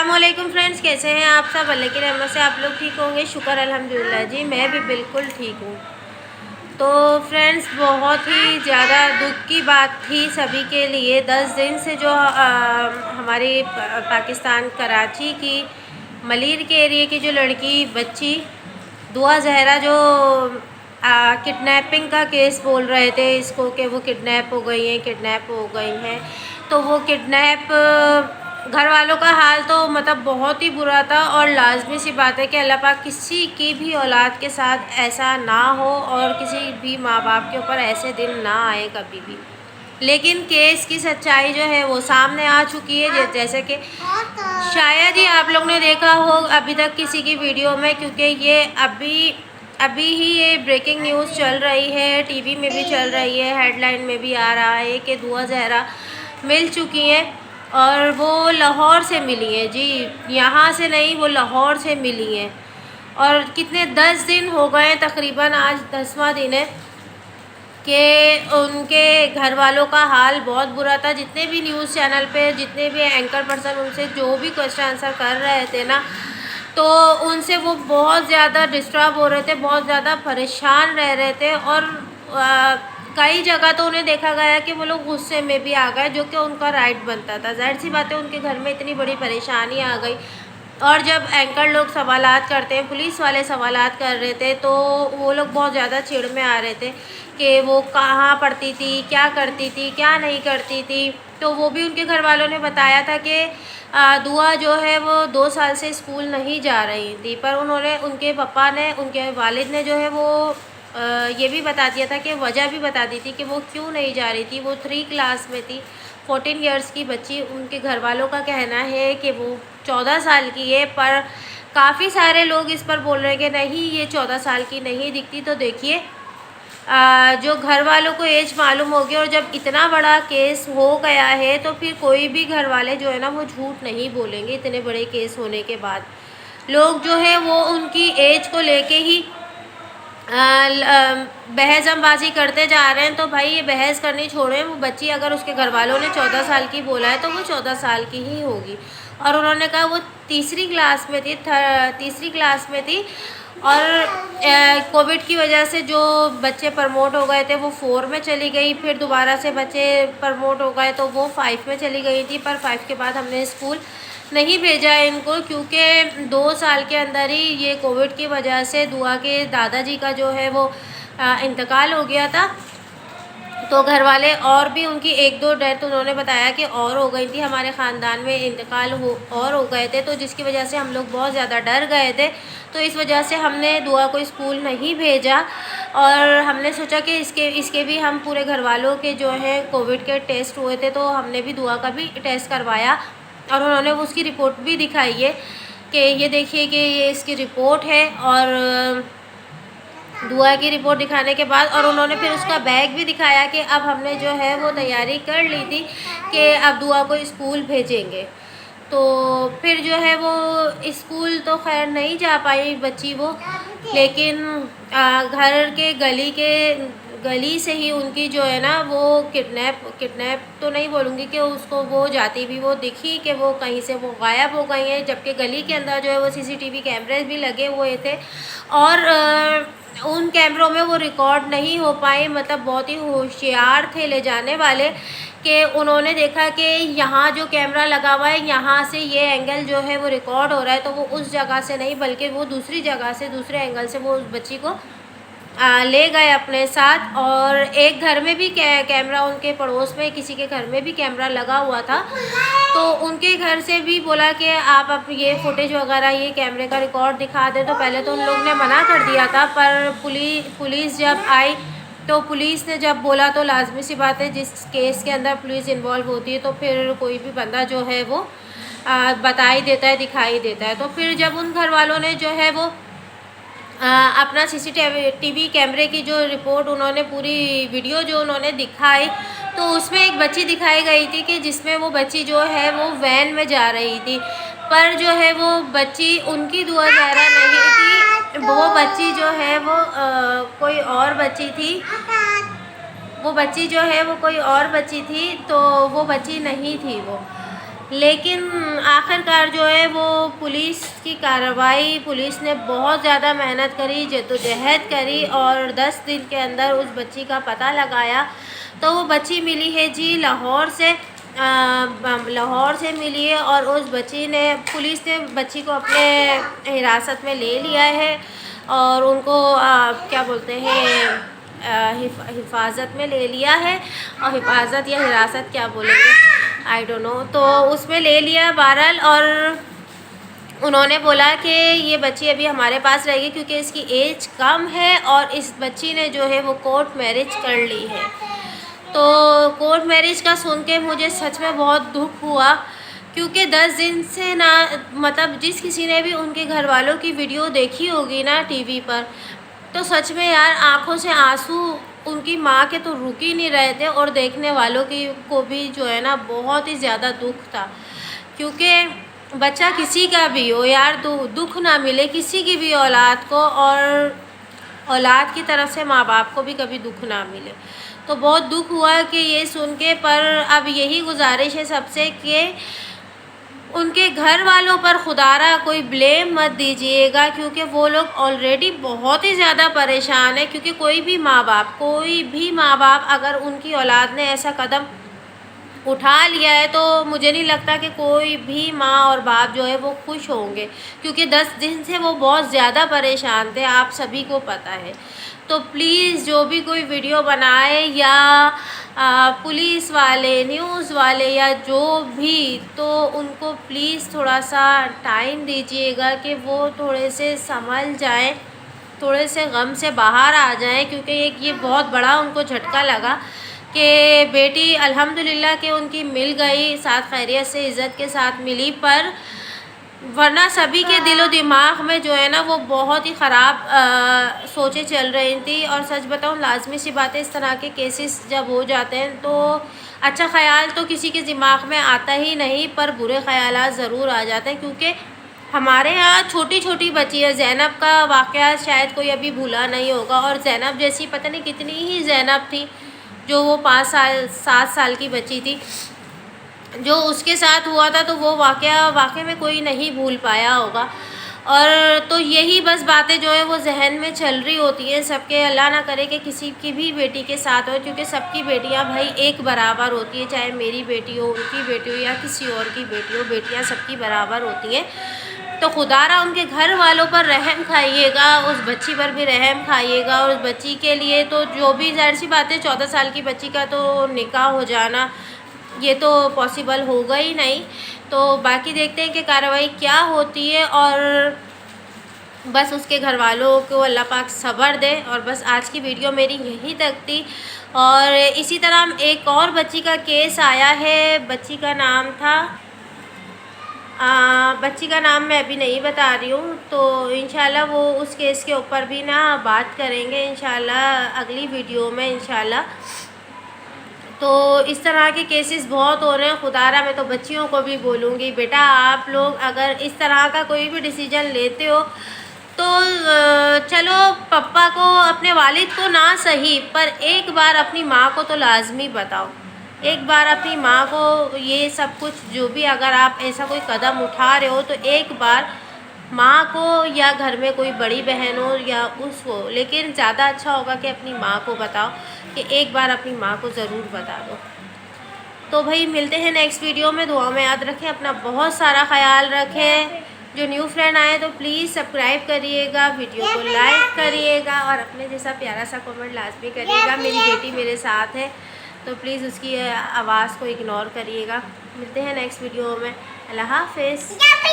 अस्सलामुअलैकुम फ्रेंड्स, कैसे हैं आप सब। अल्लाह की रहमत से आप लोग ठीक होंगे। शुक्र अल्हम्दुलिल्लाह जी, मैं भी बिल्कुल ठीक हूँ। तो फ्रेंड्स, बहुत ही ज़्यादा दुख की बात थी सभी के लिए। 10 दिन से जो हमारी पाकिस्तान कराची की मलीर के एरिए की जो लड़की बच्ची दुआ जहरा जो किडनैपिंग का केस बोल रहे थे इसको कि वो किडनैप हो गई हैं, किडनैप हो गई हैं। तो वो किडनैप घर वालों का हाल तो मतलब बहुत ही बुरा था। और लाजमी सी बात है कि अल्लाह पाक किसी की भी औलाद के साथ ऐसा ना हो और किसी भी माँ बाप के ऊपर ऐसे दिन ना आए कभी भी। लेकिन केस की सच्चाई जो है वो सामने आ चुकी है, जैसे कि शायद ही आप लोग ने देखा हो अभी तक किसी की वीडियो में, क्योंकि ये अभी ही ये ब्रेकिंग न्यूज़ चल रही है, टीवी में भी चल रही है, हेडलाइन में भी आ रहा है कि दुआ जहरा मिल चुकी हैं। और वो लाहौर से मिली हैं जी, यहाँ से नहीं, वो लाहौर से मिली हैं। और कितने 10 दिन हो गए तकरीबन, आज 10वां दिन है कि उनके घर वालों का हाल बहुत बुरा था। जितने भी न्यूज़ चैनल पे जितने भी एंकर पर्सन उनसे जो भी क्वेश्चन आंसर कर रहे थे ना, तो उनसे वो बहुत ज़्यादा डिस्टर्ब हो रहे थे, बहुत ज़्यादा परेशान रह रहे थे। और कई जगह तो उन्हें देखा गया कि वो लोग गुस्से में भी आ गए, जो कि उनका राइट बनता था। ज़ाहिर सी बात है, उनके घर में इतनी बड़ी परेशानी आ गई। और जब एंकर लोग सवालात करते हैं, पुलिस वाले सवालात कर रहे थे, तो वो लोग बहुत ज़्यादा चिढ़ में आ रहे थे कि वो कहाँ पढ़ती थी, क्या करती थी, क्या नहीं करती थी। तो वो भी उनके घर वालों ने बताया था कि दुआ जो है वो 2 साल से स्कूल नहीं जा रही थी। पर उन्होंने, उनके पापा ने, उनके वालिद ने जो है वो ये भी बता दिया था कि वजह भी बता दी थी कि वो क्यों नहीं जा रही थी। वो 3 क्लास में थी, 14 इयर्स की बच्ची। उनके घर वालों का कहना है कि वो 14 साल की है, पर काफ़ी सारे लोग इस पर बोल रहे हैं कि नहीं, ये 14 साल की नहीं दिखती। तो देखिए, जो घर वालों को एज मालूम होगी, और जब इतना बड़ा केस हो गया है तो फिर कोई भी घर वाले जो है ना वो झूठ नहीं बोलेंगे। इतने बड़े केस होने के बाद लोग जो है वो उनकी एज को लेके ही बहसबाजी करते जा रहे हैं। तो भाई, ये बहस करनी छोड़ें। वो बच्ची, अगर उसके घर वालों ने 14 साल की बोला है तो वो 14 साल की ही होगी। और उन्होंने कहा वो तीसरी क्लास में थी, तीसरी क्लास में थी। और कोविड की वजह से जो बच्चे प्रमोट हो गए थे वो 4 में चली गई, फिर दोबारा से बच्चे प्रमोट हो गए तो वो 5 में चली गई थी। पर 5 के बाद हमने स्कूल नहीं भेजा है इनको, क्योंकि 2 साल के अंदर ही ये कोविड की वजह से दुआ के दादाजी का जो है वो इंतकाल हो गया था। तो घर वाले, और भी उनकी 1-2 डेथ उन्होंने बताया कि और हो गई थी, हमारे ख़ानदान में इंतकाल और हो गए थे। तो जिसकी वजह से हम लोग बहुत ज़्यादा डर गए थे। तो इस वजह से हमने दुआ को स्कूल नहीं भेजा। और हमने सोचा कि इसके भी हम पूरे घर वालों के जो है कोविड के टेस्ट हुए थे, तो हमने भी दुआ का भी टेस्ट करवाया। और उन्होंने उसकी रिपोर्ट भी दिखाई है कि ये देखिए कि ये इसकी रिपोर्ट है। और दुआ की रिपोर्ट दिखाने के बाद, और उन्होंने फिर उसका बैग भी दिखाया कि अब हमने जो है वो तैयारी कर ली थी कि अब दुआ को स्कूल भेजेंगे। तो फिर जो है वो स्कूल तो खैर नहीं जा पाई बच्ची वो, लेकिन घर के गली से ही उनकी जो है ना वो किडनैप तो नहीं बोलूँगी कि उसको वो जाती भी वो दिखी कि वो कहीं से वो गायब हो गई हैं। जबकि गली के अंदर जो है वो सीसीटीवी कैमरे भी लगे हुए थे, और उन कैमरों में वो रिकॉर्ड नहीं हो पाए। मतलब बहुत ही होशियार थे ले जाने वाले कि उन्होंने देखा कि यहाँ जो कैमरा लगा हुआ है, यहाँ से ये एंगल जो है वो रिकॉर्ड हो रहा है, तो वो उस जगह से नहीं बल्कि वो दूसरी जगह से, दूसरे एंगल से वो उस बच्ची को ले गए अपने साथ। और एक घर में भी कैमरा, उनके पड़ोस में किसी के घर में भी कैमरा लगा हुआ था। तो उनके घर से भी बोला कि आप अब ये फुटेज वगैरह, ये कैमरे का रिकॉर्ड दिखा दें। तो पहले तो उन लोग ने मना कर दिया था, पर पुलिस जब आई तो पुलिस ने जब बोला, तो लाजमी सी बात है जिस केस के अंदर पुलिस इन्वॉल्व होती है तो फिर कोई भी बंदा जो है वो बता ही देता है, दिखाई देता है। तो फिर जब उन घर वालों ने जो है वो अपना सीसीटीवी कैमरे की जो रिपोर्ट, उन्होंने पूरी वीडियो जो उन्होंने दिखाई, तो उसमें एक बच्ची दिखाई गई थी कि जिसमें वो बच्ची जो है वो वैन में जा रही थी। पर जो है वो बच्ची उनकी दुआ ज़हरा नहीं थी, वो बच्ची जो है वो कोई और बच्ची थी। वो बच्ची जो है वो कोई और बच्ची थी, तो वो बच्ची नहीं थी वो। लेकिन आखिरकार जो है वो पुलिस की कार्रवाई, पुलिस ने बहुत ज़्यादा मेहनत करी, जद्दोजहद करी और 10 दिन के अंदर उस बच्ची का पता लगाया। तो वो बच्ची मिली है जी लाहौर से, लाहौर से मिली है और उस बच्ची ने, पुलिस ने बच्ची को अपने हिरासत में ले लिया है और उनको क्या बोलते हैं, हिफाजत में ले लिया है। और हिफाजत या हिरासत क्या बोलेंगे, आई डोंट नो, तो उसमें ले लिया बहरहाल। और उन्होंने बोला कि ये बच्ची अभी हमारे पास रहेगी क्योंकि इसकी एज कम है और इस बच्ची ने जो है वो कोर्ट मैरिज कर ली है। तो कोर्ट मैरिज का सुन के मुझे सच में बहुत दुख हुआ, क्योंकि 10 दिन से ना, मतलब जिस किसी ने भी उनके घर वालों की वीडियो देखी होगी ना टीवी पर, तो सच में यार आंखों से आंसू उनकी माँ के तो रुक ही नहीं रहे थे और देखने वालों की को भी जो है ना बहुत ही ज़्यादा दुख था। क्योंकि बच्चा किसी का भी हो यार, दुख ना मिले किसी की भी औलाद को, और औलाद की तरफ से माँ बाप को भी कभी दुख ना मिले। तो बहुत दुख हुआ कि ये सुन के। पर अब यही गुजारिश है सबसे कि उनके घर वालों पर खुदारा कोई ब्लेम मत दीजिएगा, क्योंकि वो लोग ऑलरेडी बहुत ही ज़्यादा परेशान है। क्योंकि कोई भी माँ बाप अगर उनकी औलाद ने ऐसा कदम उठा लिया है तो मुझे नहीं लगता कि कोई भी माँ और बाप जो है वो खुश होंगे, क्योंकि 10 दिन से वो बहुत ज़्यादा परेशान थे, आप सभी को पता है। तो प्लीज़ जो भी कोई वीडियो बनाए या पुलिस वाले, न्यूज़ वाले या जो भी, तो उनको प्लीज़ थोड़ा सा टाइम दीजिएगा कि वो थोड़े से संभल जाएं, थोड़े से गम से बाहर आ जाएं। क्योंकि ये बहुत बड़ा उनको झटका लगा कि बेटी अल्हम्दुलिल्लाह कि उनकी मिल गई, साथ खैरियत से इज़्ज़त के साथ मिली। पर वरना सभी के दिलो दिमाग में जो है ना वो बहुत ही ख़राब सोचें चल रही थी। और सच बताऊँ, लाजमी सी बात है, इस तरह के केसेस जब हो जाते हैं तो अच्छा ख़याल तो किसी के दिमाग में आता ही नहीं, पर बुरे ख़यालात ज़रूर आ जाते हैं। क्योंकि हमारे यहाँ छोटी छोटी बच्ची है, ज़ैनब का वाक़या शायद कोई अभी भूला नहीं होगा। और ज़ैनब जैसी पता नहीं कितनी ही ज़ैनब थी, जो वो 7 साल की बच्ची थी, जो उसके साथ हुआ था, तो वो वाक़े में कोई नहीं भूल पाया होगा। और तो यही बस बातें जो है वो जहन में चल रही होती हैं सबके। अल्लाह ना करे कि किसी की भी बेटी के साथ हो, क्योंकि सबकी बेटियां भाई एक बराबर होती हैं, चाहे मेरी बेटी हो, उनकी बेटी हो या किसी और की बेटी हो, बेटियां सबकी बराबर होती हैं। तो खुदारा उनके घर वालों पर रहम खाइएगा, उस बच्ची पर भी रहम खाइएगा। और उस बच्ची के लिए तो जो भी, ज़ाहिर सी बात है, 14 साल की बच्ची का तो निकाह हो जाना ये तो पॉसिबल होगा ही नहीं। तो बाकी देखते हैं कि कार्रवाई क्या होती है, और बस उसके घर वालों को अल्लाह पाक सब्र दे। और बस आज की वीडियो मेरी यहीं तक थी। और इसी तरह एक और बच्ची का केस आया है, बच्ची का नाम था, बच्ची का नाम मैं अभी नहीं बता रही हूँ, तो इंशाल्लाह वो उस केस के ऊपर भी ना बात करेंगे इंशाल्लाह अगली वीडियो में इंशाल्लाह। तो इस तरह के केसेस बहुत हो रहे हैं खुदारा। मैं तो बच्चियों को भी बोलूँगी, बेटा आप लोग अगर इस तरह का कोई भी डिसीजन लेते हो तो चलो पापा को, अपने वालिद को ना सही, पर एक बार अपनी माँ को तो लाजमी बताओ। एक बार अपनी माँ को ये सब कुछ, जो भी अगर आप ऐसा कोई कदम उठा रहे हो तो एक बार माँ को, या घर में कोई बड़ी बहन हो या उसको, लेकिन ज़्यादा अच्छा होगा कि अपनी माँ को बताओ, कि एक बार अपनी माँ को ज़रूर बता दो। तो भाई मिलते हैं नेक्स्ट वीडियो में। दुआ में याद रखें, अपना बहुत सारा ख्याल रखें। जो न्यू फ्रेंड आए तो प्लीज़ सब्सक्राइब करिएगा, वीडियो को लाइक करिएगा और अपने जैसा प्यारा सा कमेंट लाजमी करिएगा। मेरी बेटी मेरे साथ है तो प्लीज़ उसकी आवाज़ को इग्नोर करिएगा। मिलते हैं नेक्स्ट वीडियो में। अल्लाह हाफ़िज़।